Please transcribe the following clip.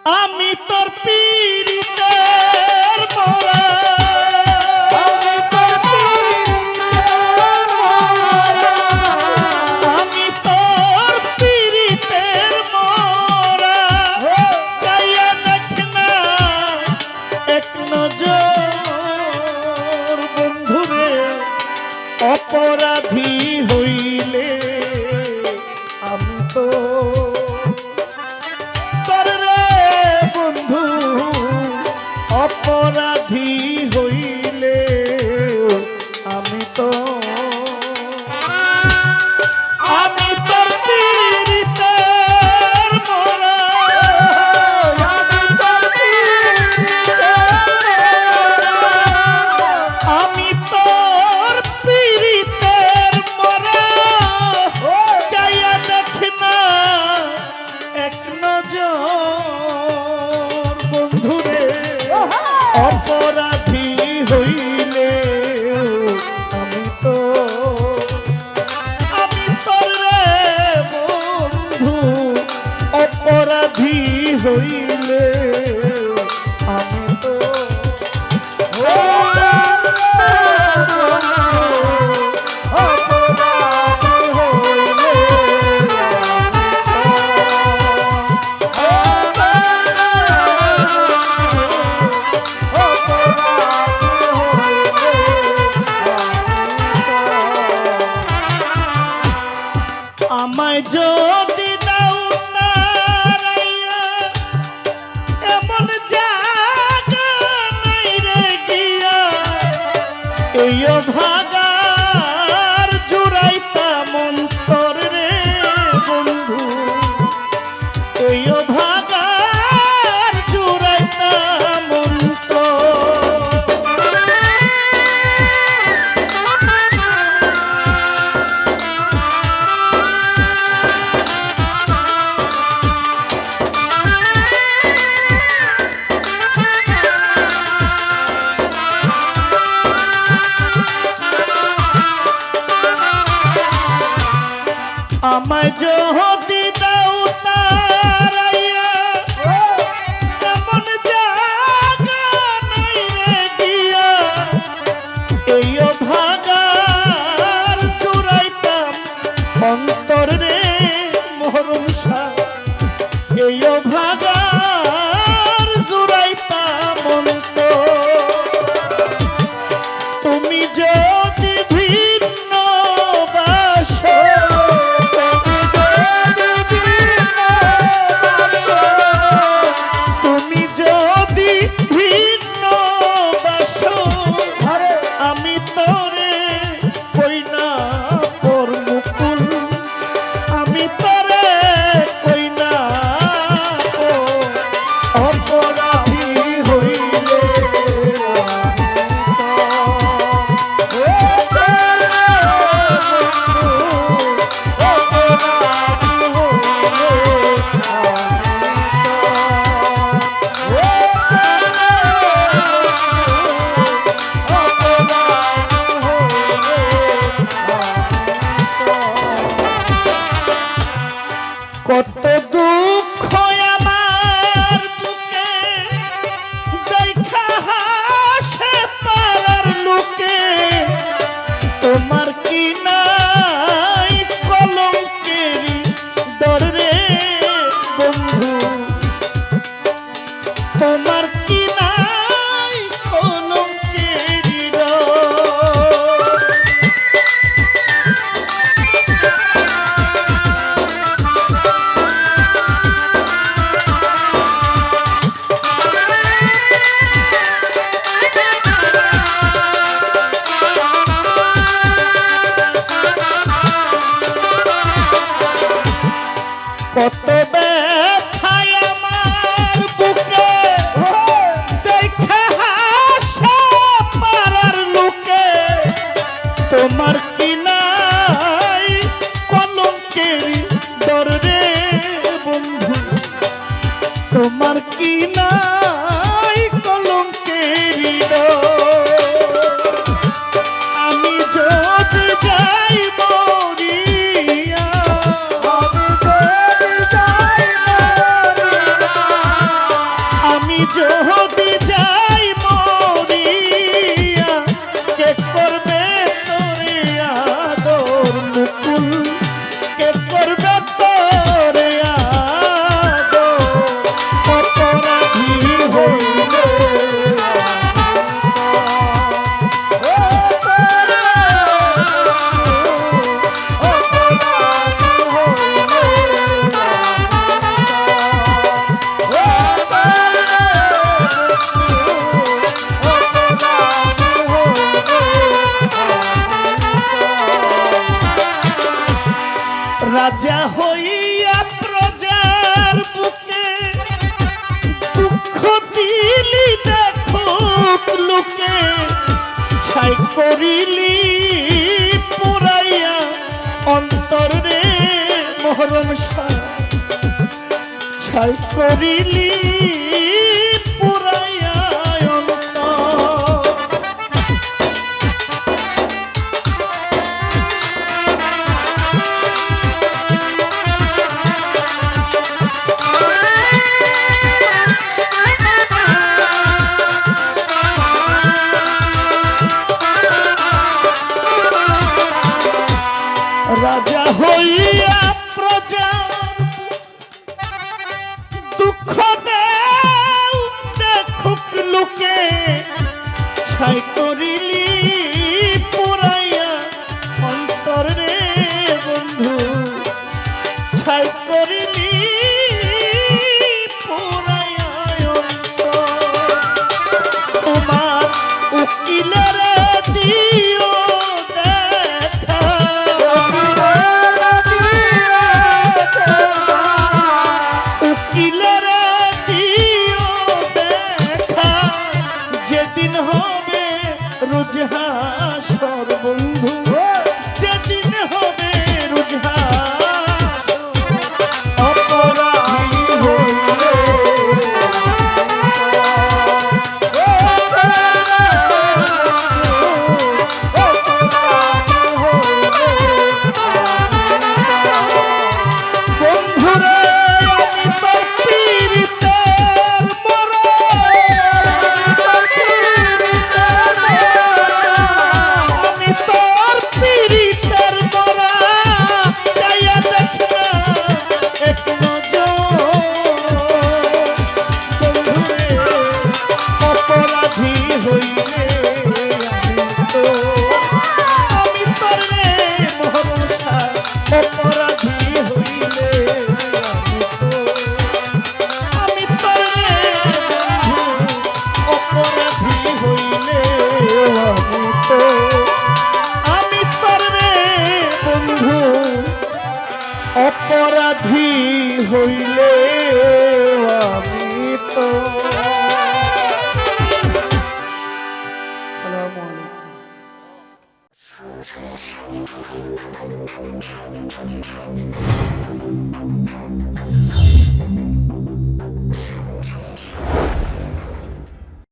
আমি তোর পীড়িতের মোরা আমি তোর পীড়িতের মোরা আমি তোর পীড়িতের মোরা চাইয়া দেখ না এক নজর বন্ধুরে অপরাধী হইলে আমি তো অপরাধী হইলে আমি তো আমি তোর পীড়িতের মোরা আমি তোর আমি তোর পীড়িতের মোরা চাইয়া দেখ না এক নজর বন্ধুরে অপরাধী হইলে আমি তোর রে বন্ধু অপরাধী হইলে আমি তো আমায় যদি দাও তারাইয়া এমন জায়গা নাই রে গিয়া এই ভাগার জুড়াইতাম অন্তর রে বন্ধু এই ভাগার জুড়াইতাম অন্তর আমায় যদি দাও তারাইয়া এমন জায়গা নাই রে গিয়া এই ভাগার চুরাইতাম অন্তর রে মরম শাহ এই ভাগার জুড়াইতাম অন্তর তুমি যদি ভিন্ন বাসো কত দুঃখ আমার বুকে দেখা হাসে পাড়ার লোকে তোমার কি নাই কলঙ্কেরি ডর রে বন্ধু তোমার কি নাই কলঙ্কেরি ডর কত ব্যথায় আমার বুকে দেখে হাসে পাড়ার লোকে তোমার কি নাই কলঙ্কেরি ডর রে বন্ধু তোমার কি নাই কলঙ্কেরি ডর আমি যদি যাই মরিয়া যদি যাই মরিয়া কে করবে তোরে আদর মুকুল কে করবে তোরে আদর অপরাধী হইলে রাজা হইয়া প্রজার বুকে দুঃখ দিলি দেখুক লোকে ছাই করিলি পুরাইয়া অন্তর রে মহরম ছাই করিলি পুরাইয়া অন্তর রাজা হইয়া প্রজা দুঃখ দেও দেখুক লোকে ছাই করিলি পুরাইয়া অন্তর রে বন্ধু ছাই করিলি পুরাইয়া অন্তর তোমার উকিলের দিও রুজহাসর বন্ধু যেদিন হবে রুজহাসর অপরাধী হইলে বন্ধুরে আমি তোর পীড়িতের অপরাধী হইলে আমি তো আসসালামু আলাইকুম